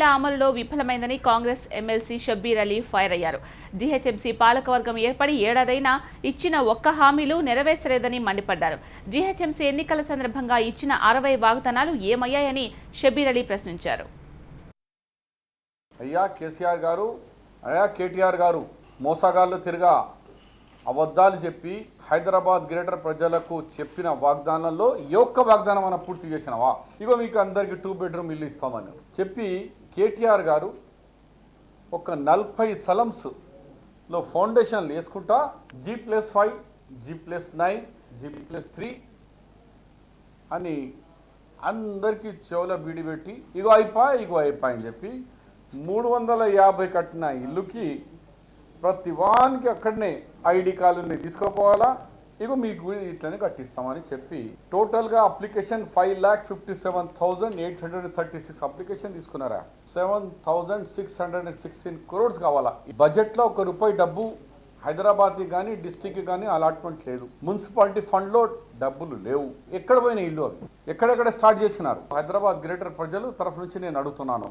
హామీల అమలులో విఫలమైందని కాంగ్రెస్ ఎమ్మెల్సీ షబ్బీర్ అలీ ఫైర్ అయ్యారు. జీహెచ్ఎంసీ పాలకవర్గం ఏర్పడి ఏడాదైనా ఇచ్చిన ఒక్క హామీలు నెరవేర్చలేదని మండిపడ్డారు. జీహెచ్ఎంసీ ఎన్నికల సందర్భంగా ఇచ్చిన 60 వాగ్దానాలు ఏమయ్యాయని షబ్బీర్ అలీ ప్రశ్నించారు. అయ్యా కేసీఆర్ గారు, అయ్యా కేటీఆర్ గారు మోసగాళ్ళు తిరిగా అబద్ధాలు చెప్పి హైదరాబాద్ గ్రేటర్ ప్రజలకు చెప్పిన వాగ్దానాల్లో ఏ ఒక్క వాగ్దానం మనం పూర్తి చేసినావా? ఇగో మీకు అందరికీ 2 బెడ్రూమ్ ఇల్లు ఇస్తామని చెప్పి కేటీఆర్ గారు ఒక 40 సలమ్స్లో ఫౌండేషన్లు వేసుకుంటా G+5, G+9, G+3 అని అందరికీ చెవుల బీడి పెట్టి ఇగో అయిపోయి అని చెప్పి 350 కట్టిన ఇల్లుకి ప్రతి వానికి అక్కడనే ఐడి కార్డుని తీసుకోపోవాలా, ఇగో మీకు ఇట్లనే కట్టిస్తామని చెప్పి టోటల్గా అప్లికేషన్ 5,57,836 అప్లికేషన్ తీసుకున్నారా. 7,616 crores కావాలా. ఈ బడ్జెట్లో ₹1 డబ్బు హైదరాబాద్కి కానీ డిస్టిక్కి కానీ అలాట్మెంట్ లేదు. మున్సిపాలిటీ ఫండ్లో డబ్బులు లేవు. ఎక్కడ పోయిన ఇల్లు అవి ఎక్కడెక్కడ స్టార్ట్ చేసినారు? హైదరాబాద్ గ్రేటర్ ప్రజలు తరఫు నుంచి నేను అడుగుతున్నాను.